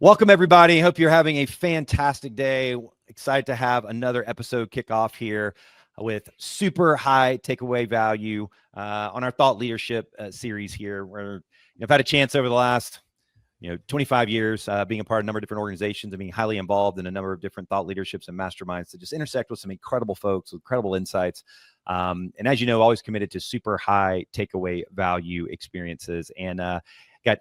Welcome, everybody. Hope you're having a fantastic day. Excited to have another episode kick off here with super high takeaway value on our thought leadership series here, where I've had a chance over the last 25 years being a part of a number of different organizations and being highly involved in a number of different thought leaderships and masterminds to just intersect with some incredible folks with incredible insights. And as you know, always committed to super high takeaway value experiences. And got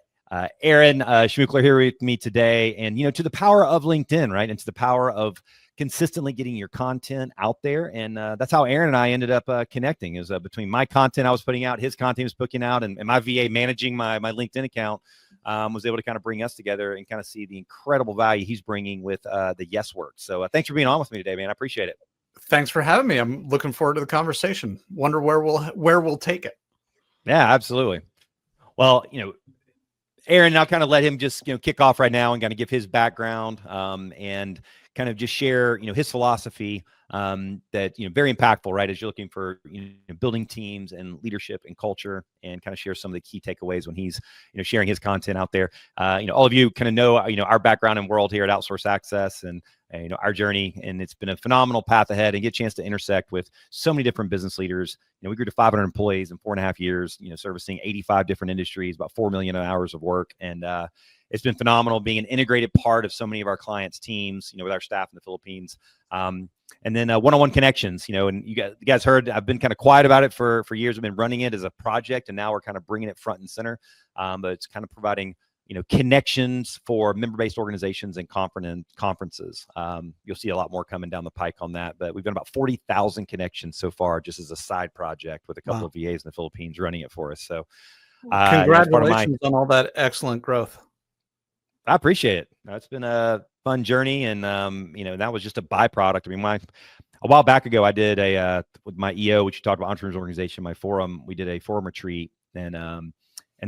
Aaron Schmookler here with me today. And, to the power of LinkedIn, right? And to the power of consistently getting your content out there. And that's how Aaron and I ended up connecting, is between my content I was putting out, his content he was putting out, and my VA managing my LinkedIn account. Was able to kind of bring us together and kind of see the incredible value he's bringing with the Yes Work. So thanks for being on with me today, man. I appreciate it. Thanks for having me. I'm looking forward to the conversation. Wonder where we'll take it. Yeah, absolutely. Well, Aaron, I'll kind of let him just kick off right now and kind of give his background and kind of just share his philosophy that very impactful, right, as you're looking for building teams and leadership and culture, and kind of share some of the key takeaways when he's sharing his content out there. All of you kind of know our background and world here at Outsource Access, and our journey, and it's been a phenomenal path ahead, and get a chance to intersect with so many different business leaders. We grew to 500 employees in 4.5 years, servicing 85 different industries, about 4 million hours of work. And it's been phenomenal being an integrated part of so many of our clients' teams, with our staff in the Philippines. And then one-on-one connections, and you guys heard, I've been kind of quiet about it for years. I've been running it as a project, and now we're kind of bringing it front and center. But it's kind of providing connections for member-based organizations and conferences. You'll see a lot more coming down the pike on that, but we've done about 40,000 connections so far, just as a side project with a couple of VAs in the Philippines running it for us. So congratulations on all that excellent growth. I appreciate it. It's been a fun journey, and that was just a byproduct. I mean, a while back ago, I did with my EO, which you talked about, Entrepreneurs Organization, my forum, we did a forum retreat, and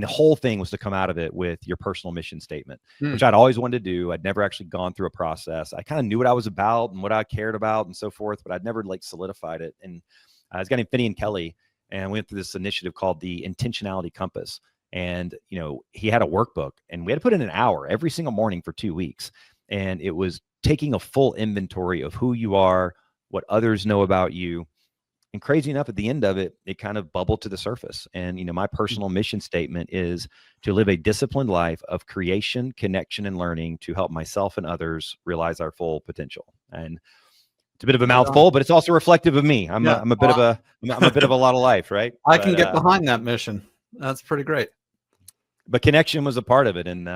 the whole thing was to come out of it with your personal mission statement, which I'd always wanted to do. I'd never actually gone through a process. I kind of knew what I was about and what I cared about and so forth, but I'd never solidified it. And this guy named Finney and Kelly, and we went through this initiative called the Intentionality Compass. And, he had a workbook, and we had to put in an hour every single morning for 2 weeks. And it was taking a full inventory of who you are, what others know about you. And crazy enough, at the end of it, it kind of bubbled to the surface. And, my personal mission statement is to live a disciplined life of creation, connection, and learning to help myself and others realize our full potential. And it's a bit of a mouthful, but it's also reflective of me. I'm a bit of a lot of life, right? I can get behind that mission. That's pretty great. But connection was a part of it. And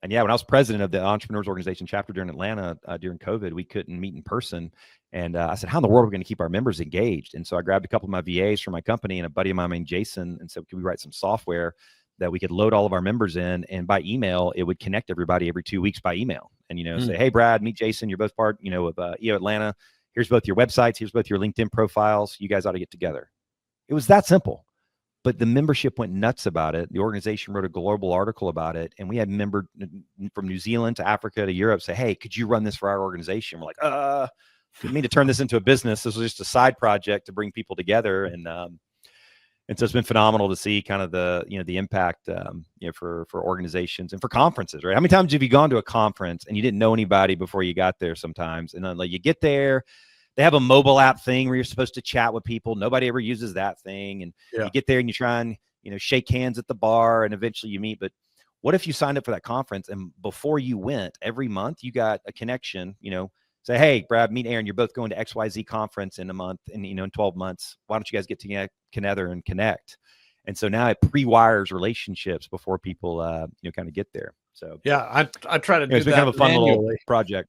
yeah, when I was president of the Entrepreneurs Organization chapter during Atlanta during COVID, we couldn't meet in person. And I said, how in the world are we going to keep our members engaged? And so I grabbed a couple of my VAs from my company and a buddy of mine named Jason, and said, can we write some software that we could load all of our members in, and by email, it would connect everybody every 2 weeks by email. And, say, hey, Brad, meet Jason. You're both part, of EO Atlanta. Here's both your websites. Here's both your LinkedIn profiles. You guys ought to get together. It was that simple. But the membership went nuts about it. The organization wrote a global article about it. And we had members from New Zealand to Africa to Europe say, hey, could you run this for our organization? We're like, didn't mean to turn this into a business. This was just a side project to bring people together. And so it's been phenomenal to see kind of the impact, for organizations and for conferences, right? How many times have you gone to a conference and you didn't know anybody before you got there sometimes? And then you get there, they have a mobile app thing where you're supposed to chat with people. Nobody ever uses that thing. And you get there and you try and, shake hands at the bar, and eventually you meet. But what if you signed up for that conference, and before you went, every month you got a connection, say, hey, Brad, meet Aaron. You're both going to XYZ conference in a month, and, in 12 months, why don't you guys get together and connect? And so now it pre-wires relationships before people, kind of get there. So yeah, I try to do it's been that kind of a fun manually. little project.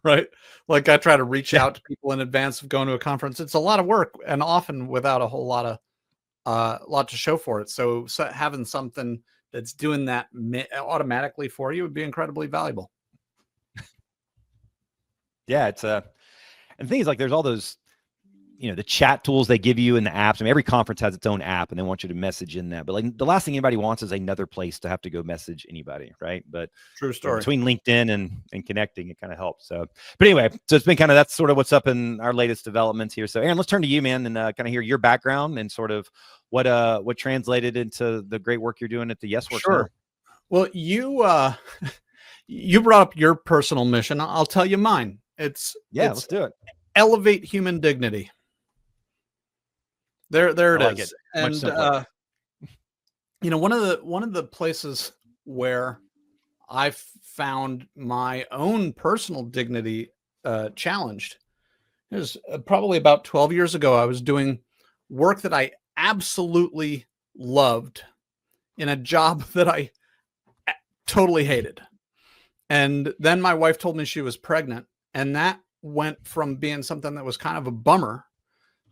Right. Like I try to reach out to people in advance of going to a conference. It's a lot of work, and often without a whole lot to show for it. So having something that's doing that automatically for you would be incredibly valuable. Yeah, it's and the thing is, there's all those, the chat tools they give you in the apps. I mean, every conference has its own app, and they want you to message in that. But the last thing anybody wants is another place to have to go message anybody, right? But true story. Between LinkedIn and connecting, it kind of helps. So, but anyway, so it's been kind of, that's sort of what's up in our latest developments here. So, Aaron, let's turn to you, man, and kind of hear your background and sort of what translated into the great work you're doing at the Yes Work. Sure. Well, You brought up your personal mission. I'll tell you mine. It's let's do it. elevate human dignity. There it I like is. it. Much simpler. One of the places where I found my own personal dignity challenged is probably about 12 years ago. I was doing work that I absolutely loved in a job that I totally hated. And then my wife told me she was pregnant, and that went from being something that was kind of a bummer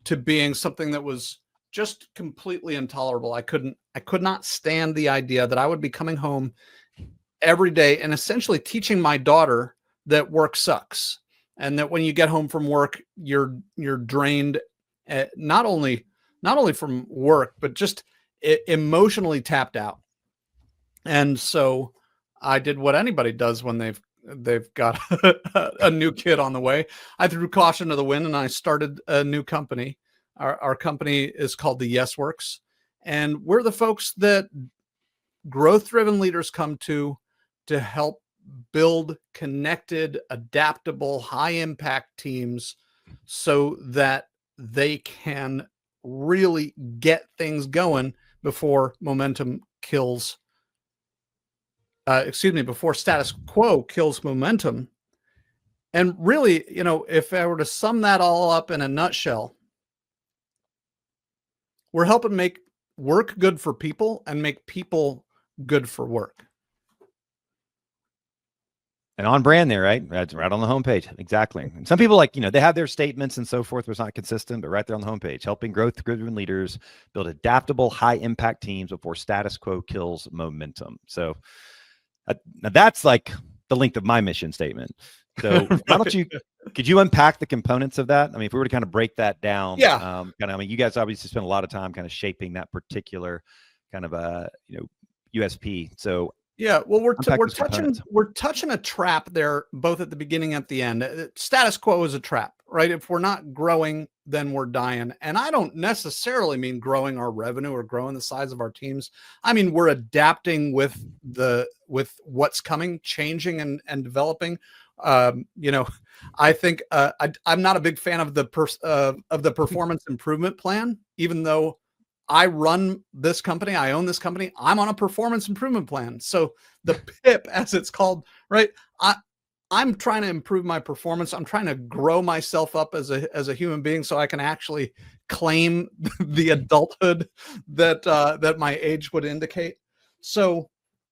to being something that was just completely intolerable. I could not stand the idea that I would be coming home every day and essentially teaching my daughter that work sucks, and that when you get home from work, you're drained, not only from work, but just emotionally tapped out. And so I did what anybody does when they've got a new kid on the way. I threw caution to the wind and I started a new company. Our company is called the Yes Works, and we're the folks that growth-driven leaders come to help build connected, adaptable, high-impact teams so that they can really get things going before momentum kills. Before status quo kills momentum. And really, if I were to sum that all up in a nutshell, we're helping make work good for people and make people good for work. And on brand there, right? That's right on the homepage. Exactly. And some people they have their statements and so forth, but it's not consistent, but right there on the homepage, helping growth-driven leaders build adaptable, high-impact teams before status quo kills momentum. So now that's like the length of my mission statement. So why don't could you unpack the components of that? I mean, if we were to kind of break that down, you guys obviously spend a lot of time kind of shaping that particular kind of USP. So yeah, well, we're touching a trap there, both at the beginning and at the end. Status quo is a trap, right? If we're not growing, then we're dying. And I don't necessarily mean growing our revenue or growing the size of our teams. I mean, we're adapting with what's coming, changing and developing. I think I'm not a big fan of the performance improvement plan, even though I run this company, I own this company, I'm on a performance improvement plan. So the PIP, as it's called, right? I'm trying to improve my performance. I'm trying to grow myself up as a human being so I can actually claim the adulthood that my age would indicate. So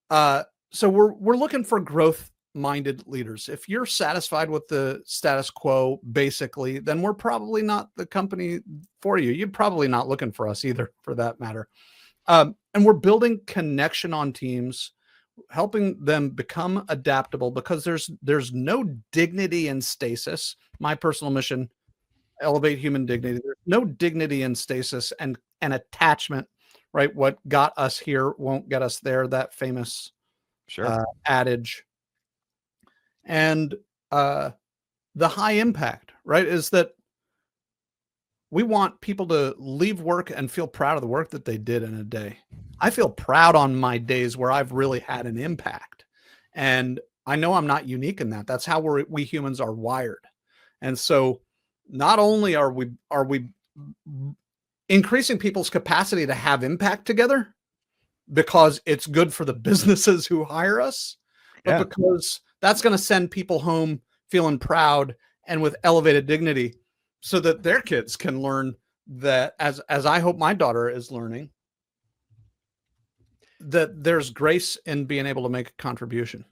we're looking for growth-minded leaders. If you're satisfied with the status quo, basically, then we're probably not the company for you. You're probably not looking for us either, for that matter. And we're building connection on teams, helping them become adaptable, because there's no dignity in stasis. My personal mission: elevate human dignity. There's no dignity in stasis and attachment, right? What got us here won't get us there. That famous adage. And the high impact, right, is that we want people to leave work and feel proud of the work that they did in a day. I feel proud on my days where I've really had an impact. And I know I'm not unique in that. That's how we humans are wired. And so not only are we increasing people's capacity to have impact together because it's good for the businesses who hire us, but because that's going to send people home feeling proud and with elevated dignity, so that their kids can learn that, as I hope my daughter is learning, that there's grace in being able to make a contribution.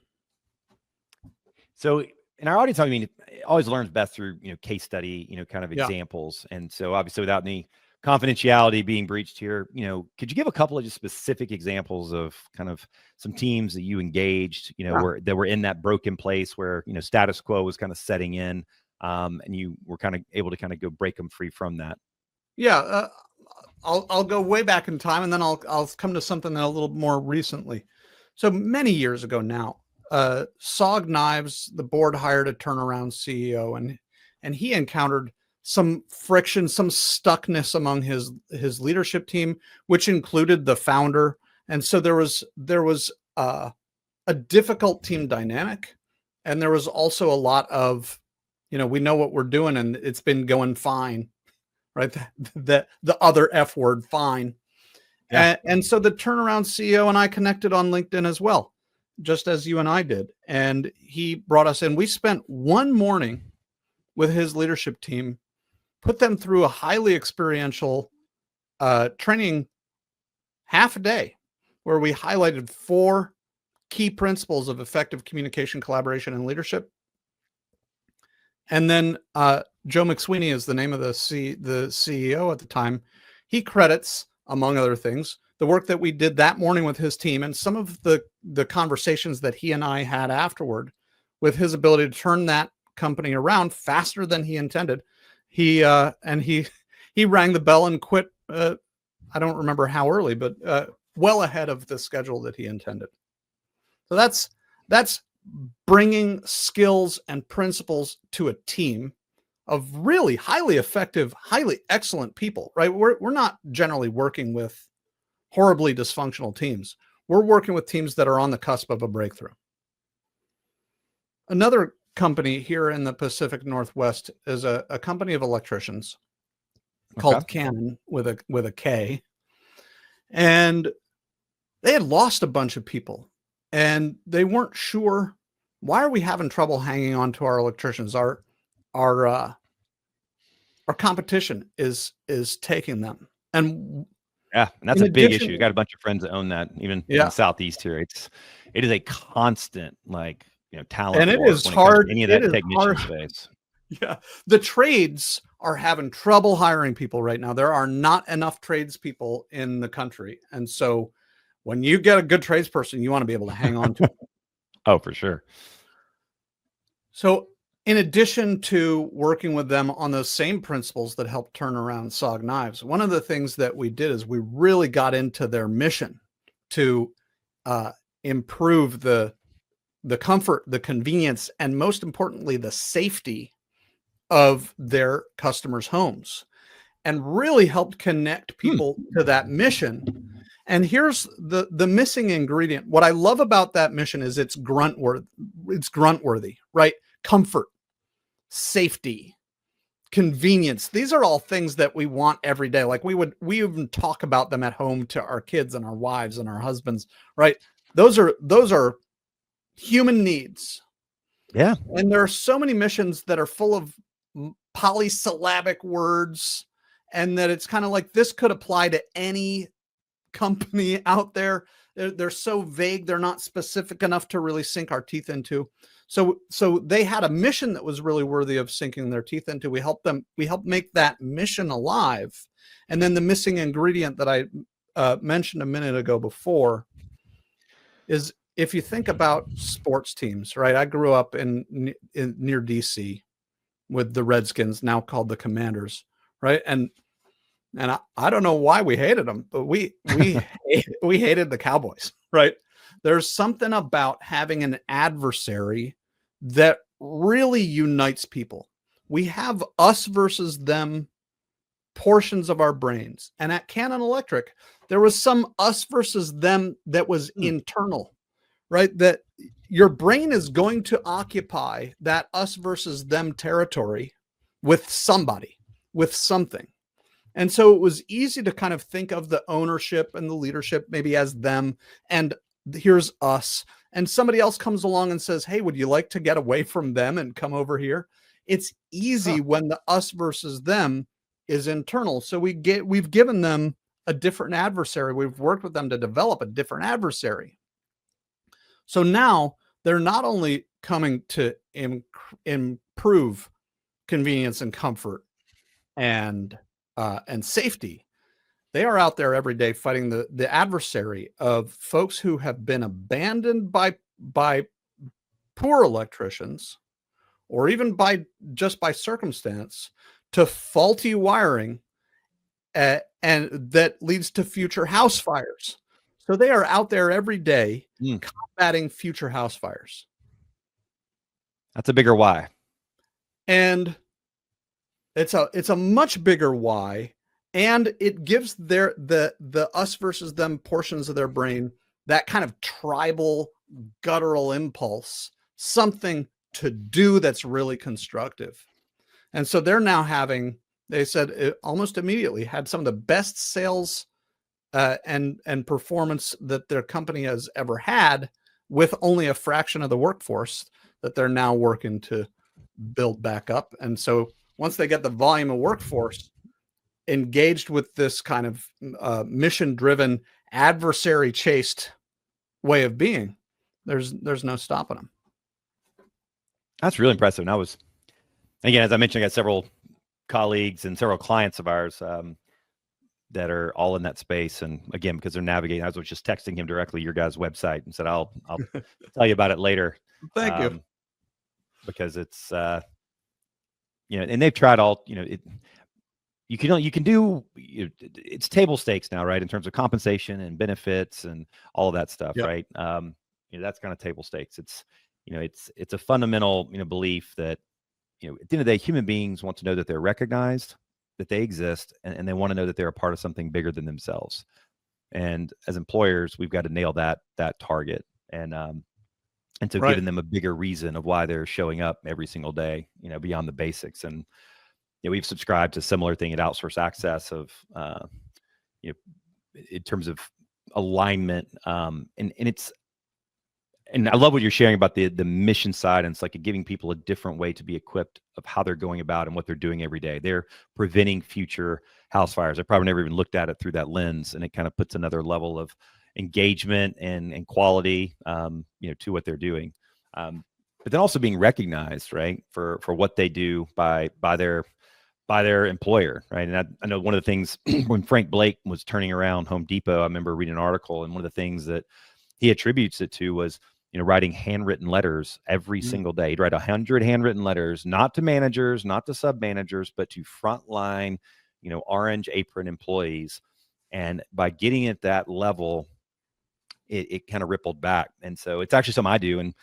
So in our audience, I mean, it always learns best through, case study, kind of examples. And so obviously without any confidentiality being breached here, could you give a couple of just specific examples of kind of some teams that you engaged, that were in that broken place where, status quo was kind of setting in, and you were kind of able to kind of go break them free from that? Yeah. I'll go way back in time, and then I'll come to something a little more recently. So many years ago now, SOG Knives, the board hired a turnaround CEO, and he encountered some friction, some stuckness among his leadership team, which included the founder. And so there was a a difficult team dynamic. And there was also a lot of, we know what we're doing and it's been going fine, right? The other F word, fine. Yeah. And so the turnaround CEO and I connected on LinkedIn as well, just as you and I did. And he brought us in. We spent one morning with his leadership team, put them through a highly experiential training, half a day, where we highlighted 4 key principles of effective communication, collaboration, and leadership. And then Joe McSweeney is the name of the CEO at the time. He credits, among other things, the work that we did that morning with his team and some of the conversations that he and I had afterward, with his ability to turn that company around faster than he intended. He rang the bell and quit. I don't remember how early, but well ahead of the schedule that he intended. So that's bringing skills and principles to a team of really highly effective, highly excellent people, right? We're not generally working with horribly dysfunctional teams. We're working with teams that are on the cusp of a breakthrough. Another company here in the Pacific Northwest is a company of electricians called Canon with a K. And they had lost a bunch of people and they weren't sure, why are we having trouble hanging on to our electricians? Our competition is taking them. And that's a big issue. You got a bunch of friends that own that, even in the Southeast here. It is a constant, talent. And it is hard. Any of that technician space. Yeah. The trades are having trouble hiring people right now. There are not enough tradespeople in the country. And so when you get a good tradesperson, you want to be able to hang on to them. Oh, for sure. So in addition to working with them on those same principles that help turn around SOG Knives, one of the things that we did is we really got into their mission to improve the comfort, the convenience, and most importantly, the safety of their customers' homes, and really helped connect people to that mission. And here's the missing ingredient. What I love about that mission is it's grunt-worthy, right? Comfort, safety, convenience. These are all things that we want every day. Like we even talk about them at home to our kids and our wives and our husbands, right? Those are human needs. Yeah. And there are so many missions that are full of polysyllabic words, and that it's kind of like this could apply to any company out there. They're so vague. They're not specific enough to really sink our teeth into. So they had a mission that was really worthy of sinking their teeth into. We helped make that mission alive. And then the missing ingredient that I mentioned a minute ago before is, if you think about sports teams, right? I grew up in near DC with the Redskins, now called the Commanders, right? And I don't know why we hated them, but we hated the Cowboys, right? There's something about having an adversary that really unites people. We have us versus them portions of our brains. And at Canon Electric, there was some us versus them that was internal, right? That your brain is going to occupy that us versus them territory with somebody, with something. And so it was easy to kind of think of the ownership and the leadership maybe as them, and here's us. And somebody else comes along and says, hey, would you like to get away from them and come over here? It's easy when the us versus them is internal. So we've given them a different adversary. We've worked with them to develop a different adversary. So now they're not only coming to improve convenience and comfort and safety, they are out there every day fighting the adversary of folks who have been abandoned by poor electricians, or even by circumstance, to faulty wiring, and that leads to future house fires. So they are out there every day combating future house fires. That's a bigger why. And it's a much bigger why. And it gives the us versus them portions of their brain that kind of tribal guttural impulse, something to do that's really constructive. And so they're now having, they said almost immediately had some of the best sales and performance that their company has ever had, with only a fraction of the workforce that they're now working to build back up. And so once they get the volume of workforce engaged with this kind of mission-driven, adversary-chased way of being, there's no stopping them. That's really impressive. And I was, again, as I mentioned, I got several colleagues and several clients of ours that are all in that space. And again, because they're navigating, I was just texting him directly your guys' website and said, I'll tell you about it later. Thank you. Because it's, and they've tried all, you can do, it's table stakes now, right? In terms of compensation and benefits and all of that stuff, Yep. right? That's kind of table stakes. It's, it's a fundamental, belief that, at the end of the day, human beings want to know that they're recognized, that they exist, and they want to know that they're a part of something bigger than themselves. And as employers, we've got to nail that target, and so Right. giving them a bigger reason of why they're showing up every single day, beyond the basics. And we've subscribed to similar thing at Outsource Access of, in terms of alignment, and I love what you're sharing about the mission side. And it's like giving people a different way to be equipped of how they're going about and what they're doing every day. They're preventing future house fires. I probably never even looked at it through that lens, and it kind of puts another level of engagement and quality, to what they're doing. But then also being recognized, right, for what they do by their employer, right? And I know one of the things when Frank Blake was turning around Home Depot, I remember reading an article, and one of the things that he attributes it to was, writing handwritten letters every single day. He'd write 100 handwritten letters, not to managers, not to sub-managers, but to frontline, orange apron employees. And by getting at that level, it kind of rippled back. And so it's actually something I do. And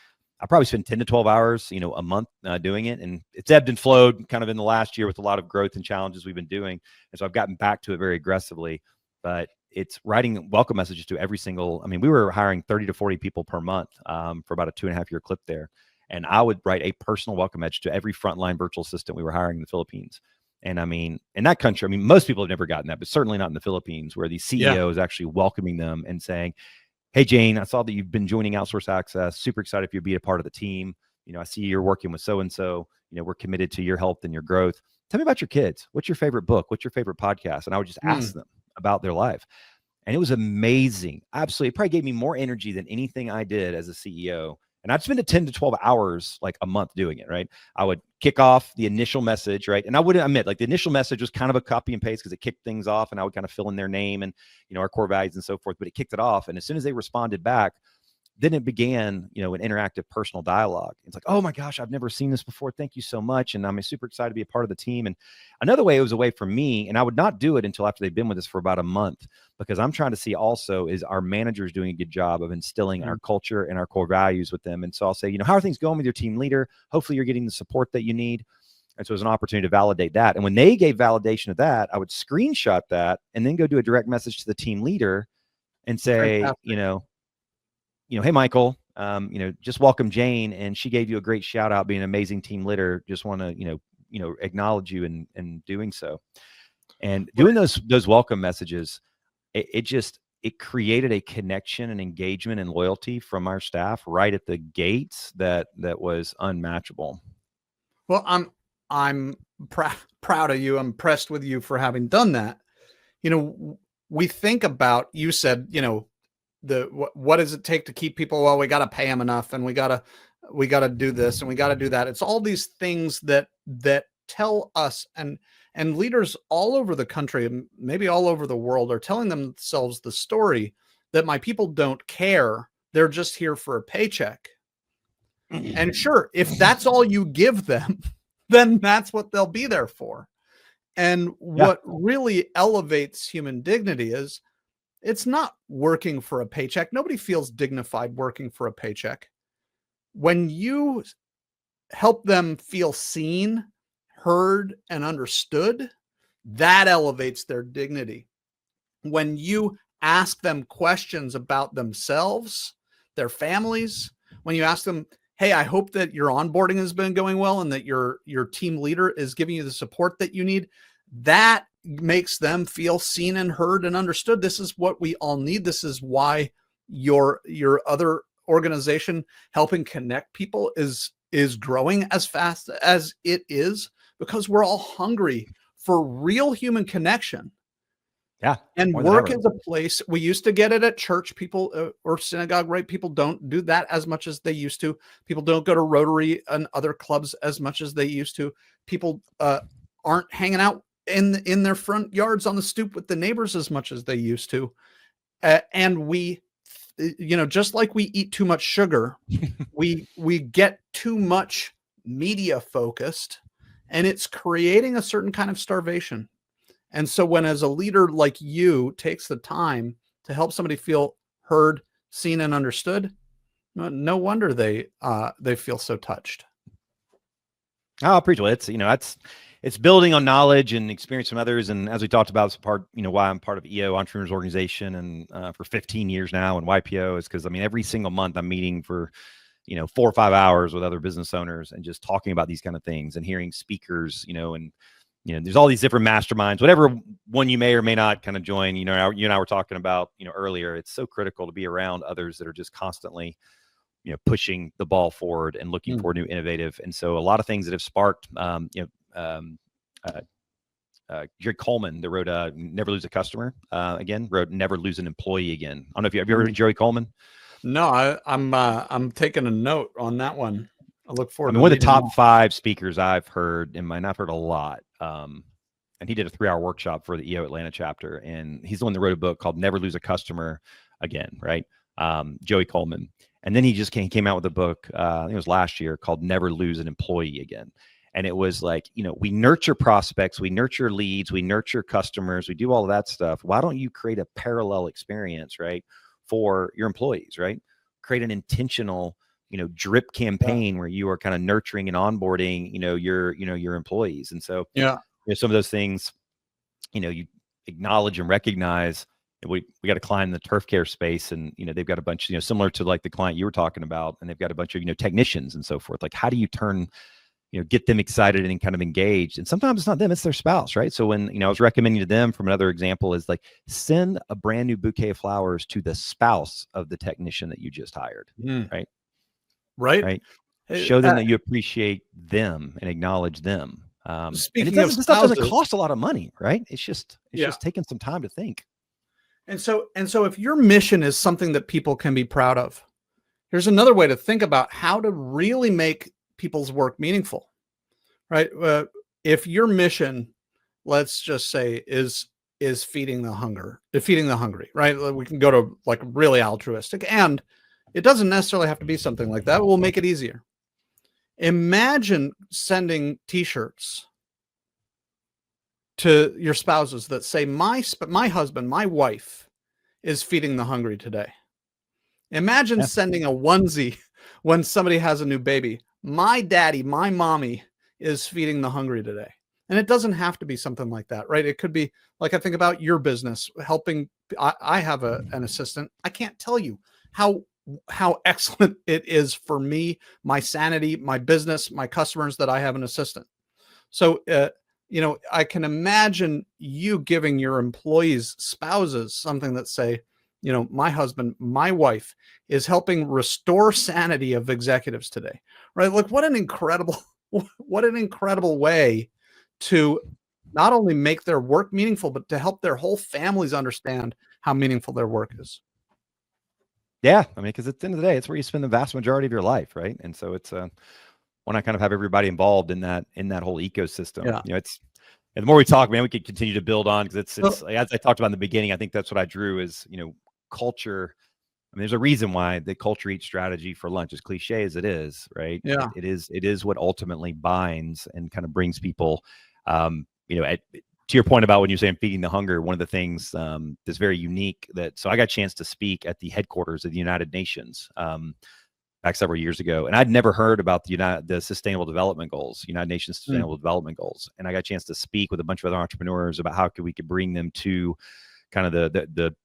I probably spend 10 to 12 hours, a month doing it. And it's ebbed and flowed kind of in the last year with a lot of growth and challenges we've been doing. And so I've gotten back to it very aggressively. But it's writing welcome messages to every single, we were hiring 30 to 40 people per month for about a 2.5-year clip there. And I would write a personal welcome message to every frontline virtual assistant we were hiring in the Philippines. And in that country, most people have never gotten that, but certainly not in the Philippines, where the CEO is actually welcoming them and saying, hey, Jane, I saw that you've been joining Outsource Access. Super excited if you'd be a part of the team. I see you're working with so-and-so. We're committed to your health and your growth. Tell me about your kids. What's your favorite book? What's your favorite podcast? And I would just ask them about their life. And it was amazing. Absolutely. It probably gave me more energy than anything I did as a CEO. And I'd spend 10 to 12 hours like a month doing it, right? I would kick off the initial message, right? And I wouldn't admit, like, the initial message was kind of a copy and paste because it kicked things off, and I would kind of fill in their name and, our core values and so forth, but it kicked it off. And as soon as they responded back, then it began, an interactive personal dialogue. It's like, oh my gosh, I've never seen this before. Thank you so much. And I'm super excited to be a part of the team. And another way, it was a way for me, and I would not do it until after they've been with us for about a month, because I'm trying to see also, is our managers doing a good job of instilling our culture and our core values with them? And so I'll say, how are things going with your team leader? Hopefully you're getting the support that you need. And so it was an opportunity to validate that. And when they gave validation of that, I would screenshot that and then go do a direct message to the team leader and say, hey, Michael, just welcome Jane, and she gave you a great shout out, being an amazing team leader. Just want to, acknowledge you in doing so. And doing those welcome messages, it created a connection and engagement and loyalty from our staff right at the gates that was unmatchable. Well, I'm proud of you. I'm impressed with you for having done that. We think about, you said, what does it take to keep people? Well, we got to pay them enough, and we got to do this, and we got to do that. It's all these things that tell us, and leaders all over the country, maybe all over the world, are telling themselves the story that my people don't care. They're just here for a paycheck. And sure, if that's all you give them, then that's what they'll be there for. And what really elevates human dignity is, it's not working for a paycheck. Nobody feels dignified working for a paycheck. When you help them feel seen, heard, and understood, that elevates their dignity. When you ask them questions about themselves their families, when you ask them, hey, I hope that your onboarding has been going well and that your team leader is giving you the support that you need, that makes them feel seen and heard and understood. This is what we all need. This is why your other organization helping connect people is growing as fast as it is, because we're all hungry for real human connection. Yeah. And work is a place, we used to get it at church, people or synagogue, right? People don't do that as much as they used to. People don't go to Rotary and other clubs as much as they used to. People aren't hanging out in their front yards on the stoop with the neighbors as much as they used to. And we, just like we eat too much sugar, we get too much media focused, and it's creating a certain kind of starvation. And so when, as a leader like you, takes the time to help somebody feel heard, seen, and understood, no wonder they feel so touched. Oh, pretty well. It's building on knowledge and experience from others. And as we talked about, it's part, why I'm part of EO Entrepreneurs Organization and for 15 years now, and YPO is because, every single month I'm meeting for, 4 or 5 hours with other business owners and just talking about these kind of things and hearing speakers, and there's all these different masterminds, whatever one you may or may not kind of join. You and I were talking about, earlier, it's so critical to be around others that are just constantly, pushing the ball forward and looking for new innovative. And so a lot of things that have sparked, Jerry Coleman that wrote Never Lose a Customer, wrote Never Lose an Employee Again. I don't know if have you ever heard of Jerry Coleman? No, I'm taking a note on that one. I look forward to one of the top more. 5 speakers I've heard, and I've heard a lot. And he did a 3-hour workshop for the EO Atlanta chapter. And he's the one that wrote a book called Never Lose a Customer Again, right? Joey Coleman. And then he just came out with a book, I think it was last year, called Never Lose an Employee Again. And it was like, we nurture prospects, we nurture leads, we nurture customers, we do all of that stuff. Why don't you create a parallel experience, right, for your employees, right? Create an intentional, drip campaign where you are kind of nurturing and onboarding, your employees. And so, some of those things, you acknowledge and recognize. We got a client in the turf care space, and they've got a bunch, similar to like the client you were talking about, and they've got a bunch of technicians and so forth. Like, how do you turn, get them excited and kind of engaged? And sometimes it's not them, it's their spouse, right? So when I was recommending to them, from another example, is like, send a brand new bouquet of flowers to the spouse of the technician that you just hired, right? Show them that you appreciate them and acknowledge them. Speaking and of this stuff spouses, doesn't cost a lot of money, right? It's just taking some time to think. And so if your mission is something that people can be proud of, here's another way to think about how to really make people's work meaningful, right? If your mission, let's just say, is feeding the hungry, right? We can go to like really altruistic, and it doesn't necessarily have to be something like that. We'll make it easier. Imagine sending t-shirts to your spouses that say, my husband, my wife is feeding the hungry today. Imagine sending a onesie when somebody has a new baby. My daddy, my mommy is feeding the hungry today. And it doesn't have to be something like that, right? It could be like, I think about your business, helping. I have an assistant. I can't tell you how excellent it is for me, my sanity, my business, my customers, that I have an assistant. So, I can imagine you giving your employees' spouses something that say, my husband, my wife is helping restore sanity of executives today, right? Like, what an incredible way to not only make their work meaningful, but to help their whole families understand how meaningful their work is. Yeah. Because at the end of the day, it's where you spend the vast majority of your life, right? And so it's when I kind of have everybody involved in that whole ecosystem. And the more we talk, man, we could continue to build on, because it's as I talked about in the beginning, I think that's what I drew is, culture. There's a reason why the culture eats strategy for lunch, as cliche as it is, right? Yeah. It is what ultimately binds and kind of brings people, to your point about when you're saying feeding the hunger, one of the things that's very unique so I got a chance to speak at the headquarters of the United Nations back several years ago. And I'd never heard about the Sustainable Development Goals, United Nations Sustainable Development Goals. And I got a chance to speak with a bunch of other entrepreneurs about how we could bring them to kind of the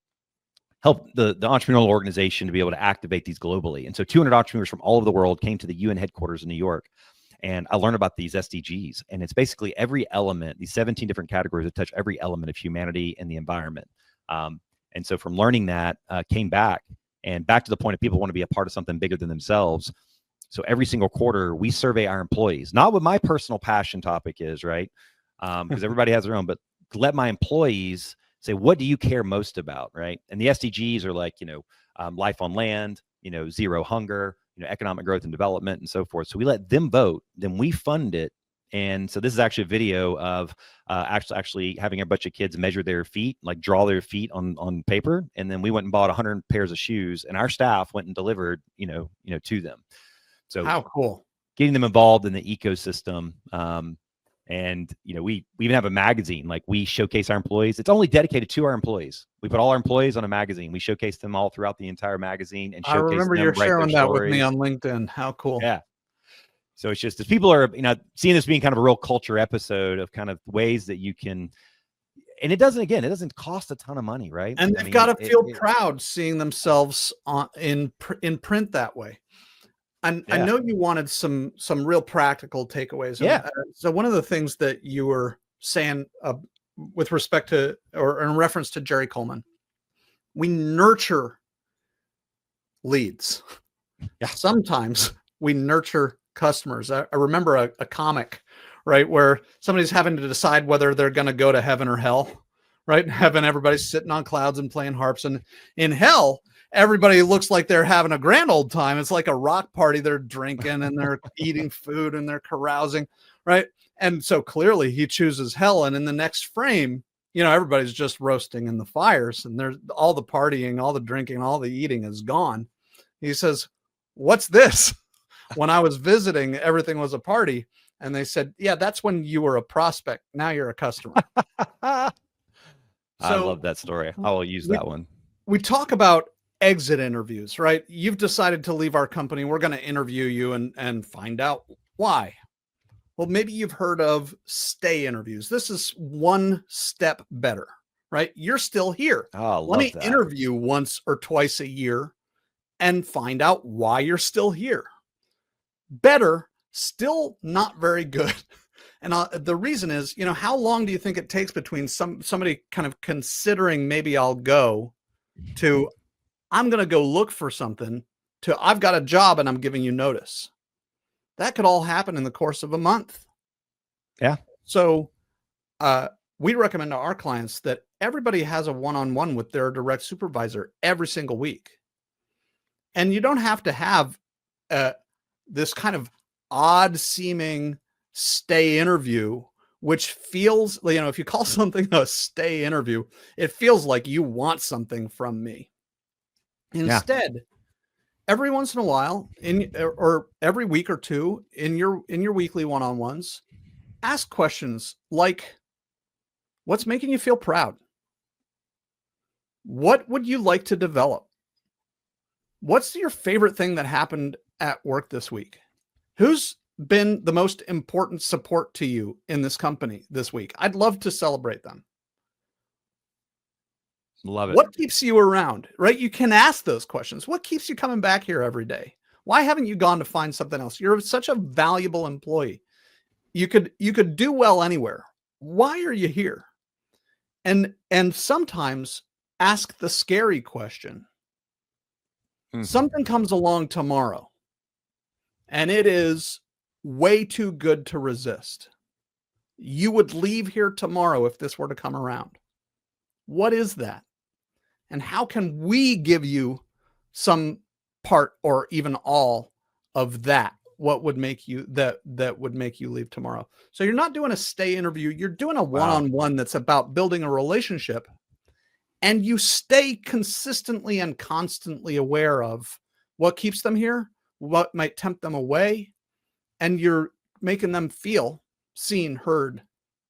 help the entrepreneurial organization to be able to activate these globally. And so 200 entrepreneurs from all over the world came to the UN headquarters in New York. And I learned about these SDGs. And it's basically every element, these 17 different categories that touch every element of humanity and the environment. And so from learning that, came back to the point of people want to be a part of something bigger than themselves. So every single quarter, we survey our employees, not what my personal passion topic is, right? Because everybody has their own, but let my employees say, what do you care most about, right? And the SDGs are like, life on land, zero hunger, economic growth and development and so forth. So we let them vote, then we fund it. And so this is actually a video of actually having a bunch of kids measure their feet, like draw their feet on paper. And then we went and bought 100 pairs of shoes, and our staff went and delivered, to them. So how cool. Getting them involved in the ecosystem. And we even have a magazine, like we showcase our employees. It's only dedicated to our employees. We put all our employees on a magazine. We showcase them all throughout the entire magazine and showcase them. I remember you're sharing that with me on LinkedIn. How cool. Yeah. So it's just, as people are, seeing this being kind of a real culture episode of kind of ways that you can, and it doesn't cost a ton of money, right? And they've got to feel proud seeing themselves in print that way. And I know you wanted some real practical takeaways. Yeah. So one of the things that you were saying with respect to, or in reference to Jerry Coleman, we nurture leads. Yeah. Sometimes we nurture customers. I remember a comic, right, where somebody's having to decide whether they're going to go to heaven or hell, right? In heaven, everybody's sitting on clouds and playing harps. And in hell, everybody looks like they're having a grand old time. It's like a rock party. They're drinking and they're eating food and they're carousing, right? And so clearly he chooses hell. And in the next frame, everybody's just roasting in the fires, and there's all the partying, all the drinking, all the eating is gone. He says, "What's this?" When I was visiting, everything was a party. And they said, "Yeah, that's when you were a prospect. Now you're a customer." I love that story. I will use that one. We talk about exit interviews, right? You've decided to leave our company. We're going to interview you and find out why. Well, maybe you've heard of stay interviews. This is one step better, right? You're still here. Oh, let me interview once or twice a year and find out why you're still here. Better, still not very good. And the reason is, how long do you think it takes between somebody kind of considering maybe I'll go to I'm going to go look for something to I've got a job and I'm giving you notice? That could all happen in the course of a month. Yeah. So we recommend to our clients that everybody has a one-on-one with their direct supervisor every single week. And you don't have to have this kind of odd seeming stay interview, which feels, if you call something a stay interview, it feels like you want something from me. Instead, every once in a while, or every week or two in your weekly one-on-ones, ask questions like, what's making you feel proud? What would you like to develop? What's your favorite thing that happened at work this week? Who's been the most important support to you in this company this week? I'd love to celebrate them. Love it. What keeps you around, right? You can ask those questions. What keeps you coming back here every day? Why haven't you gone to find something else? You're such a valuable employee. You could do well anywhere. Why are you here? And sometimes ask the scary question. Mm-hmm. Something comes along tomorrow and it is way too good to resist. You would leave here tomorrow if this were to come around. What is that? And how can we give you some part or even all of that? What would make you that would make you leave tomorrow? So you're not doing a stay interview. You're doing a one-on-one that's about building a relationship, and you stay consistently and constantly aware of what keeps them here, what might tempt them away, and you're making them feel seen, heard,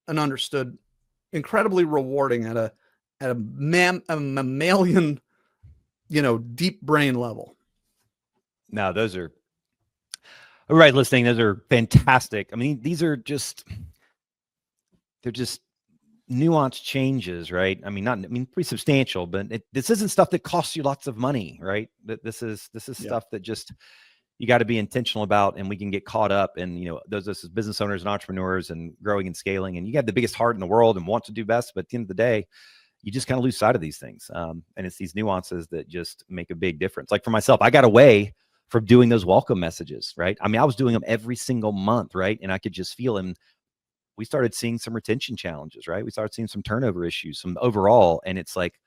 and understood. Incredibly rewarding at a mammalian, deep brain level. Now, those are, all right, listening, those are fantastic. I mean, these are they're just nuanced changes, right? I mean, pretty substantial, but this isn't stuff that costs you lots of money, right? This is stuff that just, you got to be intentional about, and we can get caught up in, those as business owners and entrepreneurs and growing and scaling, and you have the biggest heart in the world and want to do best, but at the end of the day, you just kind of lose sight of these things. And it's these nuances that just make a big difference. Like for myself, I got away from doing those welcome messages, right? I mean, I was doing them every single month, right? And I could just feel them. We started seeing some retention challenges, right? We started seeing some turnover issues, some overall. And it's like,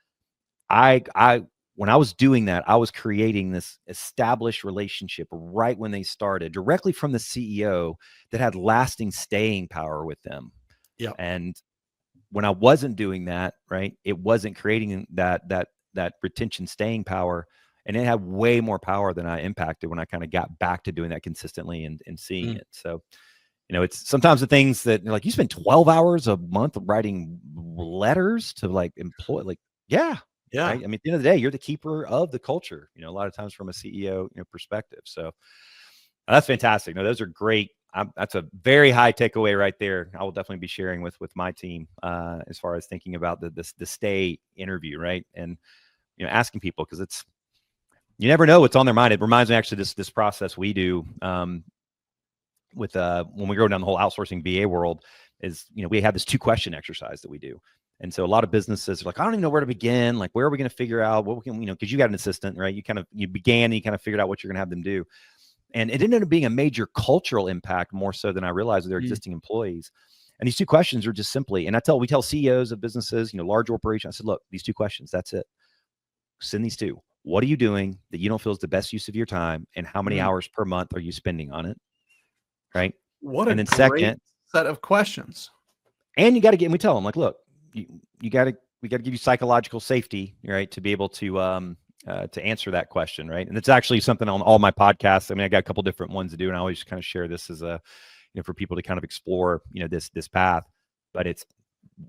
when I was doing that, I was creating this established relationship right when they started, directly from the CEO, that had lasting staying power with them. Yeah. And when I wasn't doing that, right, it wasn't creating that retention staying power. And it had way more power than I impacted when I kind of got back to doing that consistently and seeing it. So, it's sometimes the things that like, you spend 12 hours a month writing letters to like employ, like, yeah. Right? I mean, at the end of the day, you're the keeper of the culture, a lot of times from a CEO perspective. So that's fantastic. No, those are great. That's a very high takeaway right there. I will definitely be sharing with my team as far as thinking about the stay interview, right? And, asking people, because you never know what's on their mind. It reminds me actually this process we do with when we go down the whole outsourcing BA world is, we have this 2-question exercise that we do. And so a lot of businesses are like, I don't even know where to begin. Like, where are we going to figure out what we can, because you got an assistant, right? You began and you kind of figured out what you're going to have them do. And it ended up being a major cultural impact, more so than I realized, with their existing employees. And these 2 questions are just simply, and we tell CEOs of businesses, large operations, I said, look, these 2 questions, that's it. Send these 2. What are you doing that you don't feel is the best use of your time? And how many hours per month are you spending on it? Right. What a great second set of questions. And you got to we tell them, like, look, we got to give you psychological safety, right, to be able to answer that question, right? And it's actually something on all my podcasts. I mean, I got a couple different ones to do, and I always kind of share this as for people to kind of explore, this path. But it's,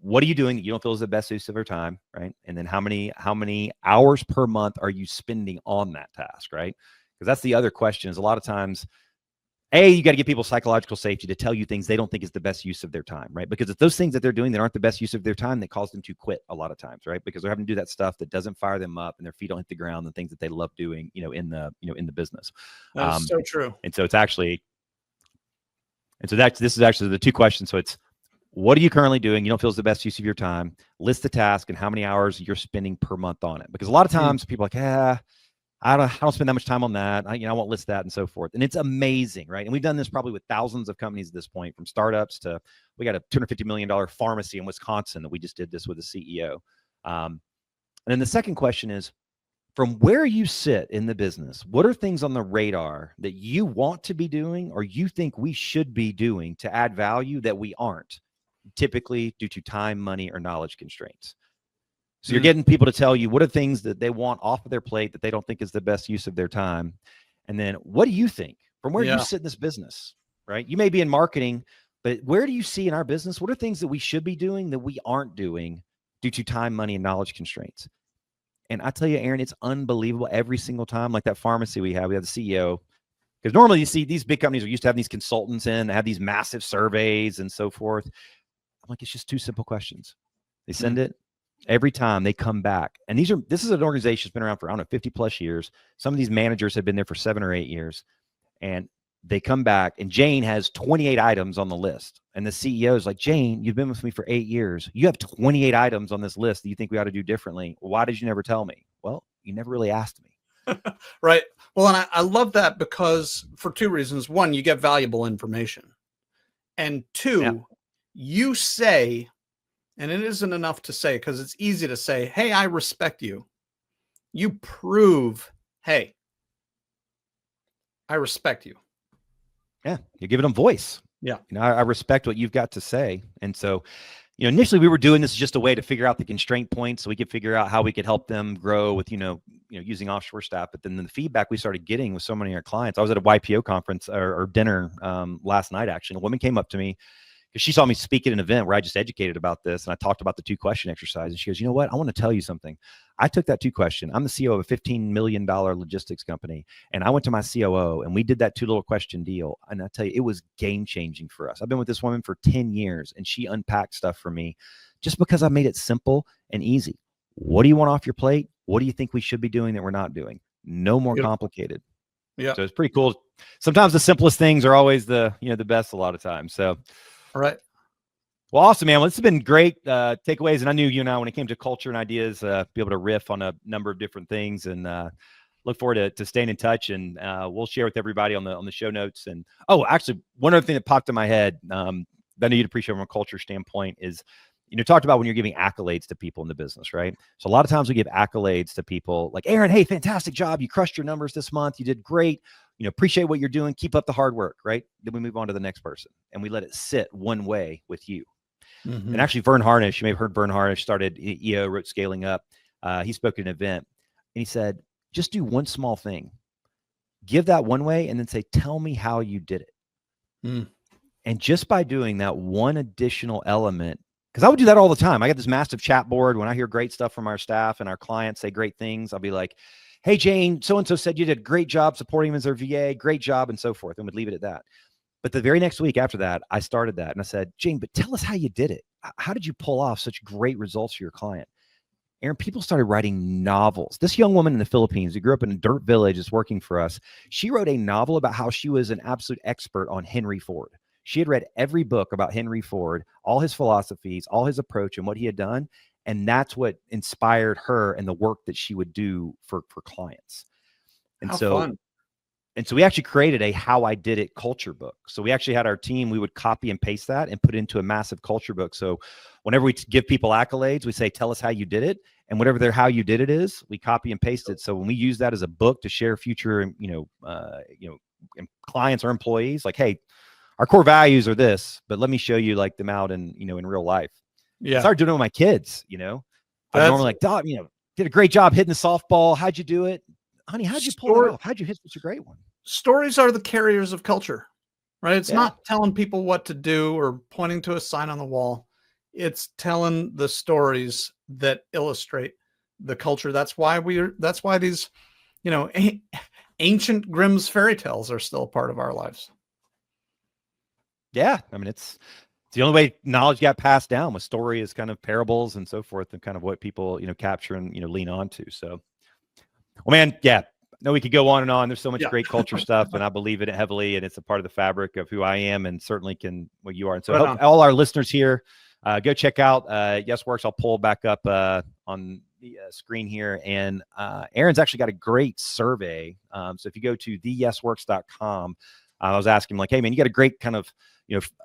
what are you doing that you don't feel is the best use of your time, right? And then how many hours per month are you spending on that task, right? Because that's the other question. Is a lot of times, you got to give people psychological safety to tell you things they don't think is the best use of their time, right? Because it's those things that they're doing that aren't the best use of their time that cause them to quit a lot of times, right? Because they're having to do that stuff that doesn't fire them up and their feet don't hit the ground, the things that they love doing, in the business. That's so true. And so this is actually the 2 questions. So it's, what are you currently doing you don't feel is the best use of your time? List the task and how many hours you're spending per month on it. Because a lot of times people are like, I don't spend that much time on that. I won't list that and so forth. And it's amazing, right? And we've done this probably with thousands of companies at this point, from startups to, we got a $250 million pharmacy in Wisconsin that we just did this with a CEO. And then the second question is, from where you sit in the business, what are things on the radar that you want to be doing or you think we should be doing to add value that we aren't, typically due to time, money, or knowledge constraints? So you're getting people to tell you what are things that they want off of their plate that they don't think is the best use of their time. And then what do you think from where you sit in this business, right? You may be in marketing, but where do you see in our business, what are things that we should be doing that we aren't doing due to time, money, and knowledge constraints? And I tell you, Aaron, it's unbelievable every single time. Like that pharmacy we have the CEO, because normally you see these big companies are used to having these consultants in, they have these massive surveys and so forth. I'm like, it's just 2 simple questions. They send it. Every time they come back, and this is an organization that's been around for, I don't know, 50 plus years. Some of these managers have been there for 7 or 8 years, and they come back, and Jane has 28 items on the list. And the CEO is like, Jane, you've been with me for 8 years. You have 28 items on this list that you think we ought to do differently. Why did you never tell me? Well, you never really asked me. Right. Well, and I love that, because for 2 reasons. 1, you get valuable information. And 2, you say, and it isn't enough to say, because it's easy to say, hey, I respect you. You prove, hey, I respect you. Yeah. You're giving them voice. Yeah. I respect what you've got to say. And so, initially we were doing this just a way to figure out the constraint points so we could figure out how we could help them grow with, using offshore staff. But then the feedback we started getting with so many of our clients, I was at a YPO conference or dinner last night, actually. And a woman came up to me, because she saw me speak at an event where I just educated about this, and I talked about the 2-question exercise. And she goes, you know what? I want to tell you something. I took that 2-question. I'm the CEO of a $15 million logistics company. And I went to my COO and we did that 2-question deal. And I tell you, it was game changing for us. I've been with this woman for 10 years and she unpacked stuff for me just because I made it simple and easy. What do you want off your plate? What do you think we should be doing that we're not doing? No more complicated. Yeah. So it's pretty cool. Sometimes the simplest things are always the best a lot of times. So, all right. Well, awesome, man. Well, this has been great takeaways. And I knew you and I, when it came to culture and ideas, be able to riff on a number of different things, and look forward to staying in touch. And we'll share with everybody on the show notes. And actually, one other thing that popped in my head that I know you'd appreciate from a culture standpoint is, talked about when you're giving accolades to people in the business, right? So a lot of times we give accolades to people like, Aaron, hey, fantastic job. You crushed your numbers this month. You did great. Appreciate what you're doing. Keep up the hard work, right? Then we move on to the next person and we let it sit one way with you. Mm-hmm. And actually, Vern Harnish, you may have heard Vern Harnish started EO, wrote Scaling Up. He spoke at an event and he said, just do one small thing. Give that one way and then say, tell me how you did it. Mm. And just by doing that one additional element, because I would do that all the time. I got this massive chat board. When I hear great stuff from our staff and our clients say great things, I'll be like, hey, Jane, so-and-so said you did a great job supporting them as their VA, great job, and so forth. And would leave it at that. But the very next week after that, I started that. And I said, Jane, but tell us how you did it. How did you pull off such great results for your client? Aaron, people started writing novels. This young woman in the Philippines who grew up in a dirt village is working for us. She wrote a novel about how she was an absolute expert on Henry Ford. She had read every book about Henry Ford, all his philosophies, all his approach, and what he had done. And that's what inspired her and the work that she would do for clients. And How so fun. And so we actually created a How I Did It culture book. So we actually had our team, we would copy and paste that and put it into a massive culture book. So whenever we give people accolades, we say, tell us how you did it. And whatever their how you did it is, we copy and paste it. So when we use that as a book to share future, clients or employees, like, hey, our core values are this, but let me show you like them out in real life. Yeah. I started doing it with my kids, I'm normally like, Dog, did a great job hitting the softball. How'd you do it? Honey, how'd you pull it off? How'd you hit such a great one? Stories are the carriers of culture, right? It's Yeah. not telling people what to do or pointing to a sign on the wall. It's telling the stories that illustrate the culture. That's why these, ancient Grimm's fairy tales are still a part of our lives. Yeah. I mean, it's the only way knowledge got passed down with story is kind of parables and so forth, and kind of what people, capture and, lean on to. So, well, man, yeah, no, we could go on and on. There's so much great culture stuff, and I believe in it heavily, and it's a part of the fabric of who I am, and certainly can what you are. And so, I hope all our listeners here go check out YesWorks. I'll pull back up on the screen here, and Aaron's actually got a great survey. So if you go to theyesworks.com, I was asking him like, hey man, you got a great kind of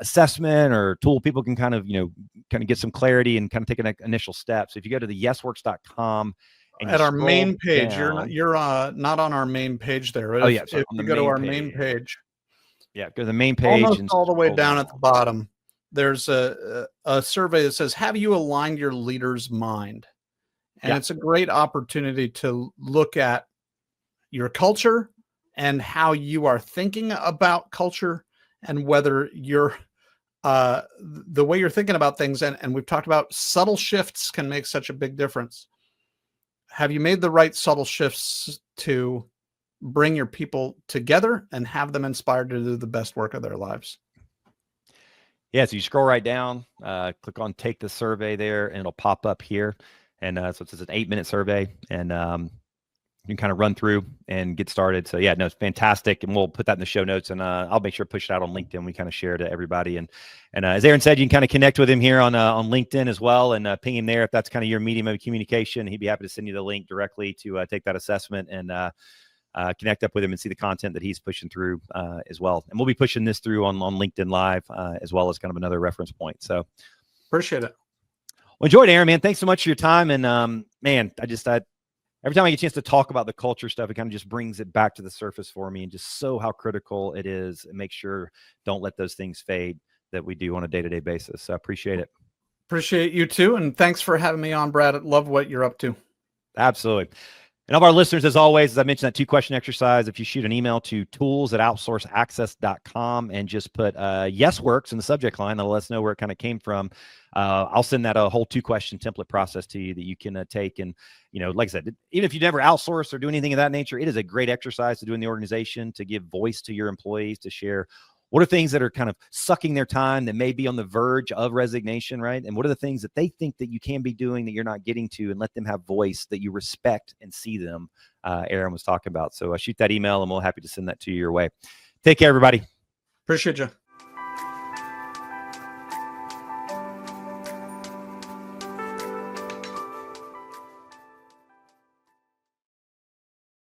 assessment or tool people can kind of get some clarity and kind of take an initial step. So if you go to the yesworks.com. At our main page, down, you're not on our main page there. Oh, yeah. If you go to our main page. Yeah, go to the main page. Almost and all the way down at the bottom, there's a survey that says, have you aligned your leader's mind? And it's a great opportunity to look at your culture and how you are thinking about culture, and whether you're the way you're thinking about things. And we've talked about subtle shifts can make such a big difference. Have you made the right subtle shifts to bring your people together and have them inspired to do the best work of their lives? Yeah, so you scroll right down, click on take the survey there, and it'll pop up here. And so it's an 8-minute survey, and you can kind of run through and get started. So yeah, no, it's fantastic. And we'll put that in the show notes, and I'll make sure to push it out on LinkedIn. We kind of share to everybody. And as Aaron said, you can kind of connect with him here on LinkedIn as well, and ping him there if that's kind of your medium of communication. He'd be happy to send you the link directly to take that assessment and connect up with him and see the content that he's pushing through as well. And we'll be pushing this through on LinkedIn Live as well as kind of another reference point. So appreciate it. Well, enjoyed it, Aaron, man. Thanks so much for your time. And man, every time I get a chance to talk about the culture stuff, it kind of just brings it back to the surface for me, and just how critical it is, and make sure don't let those things fade that we do on a day-to-day basis. So I appreciate it. Appreciate you too. And thanks for having me on, Brad. I love what you're up to. Absolutely. And all of our listeners, as always, as I mentioned, that 2-question exercise, if you shoot an email to tools@outsourceaccess.com and just put YesWorks in the subject line, that'll let us know where it kind of came from. I'll send that a whole 2-question template process to you that you can take. And, like I said, even if you never outsource or do anything of that nature, it is a great exercise to do in the organization to give voice to your employees, to share What are things that are kind of sucking their time that may be on the verge of resignation, right? And what are the things that they think that you can be doing that you're not getting to, and let them have voice, that you respect and see them. Aaron was talking about. So shoot that email and we'll happy to send that to you your way. Take care, everybody. Appreciate you.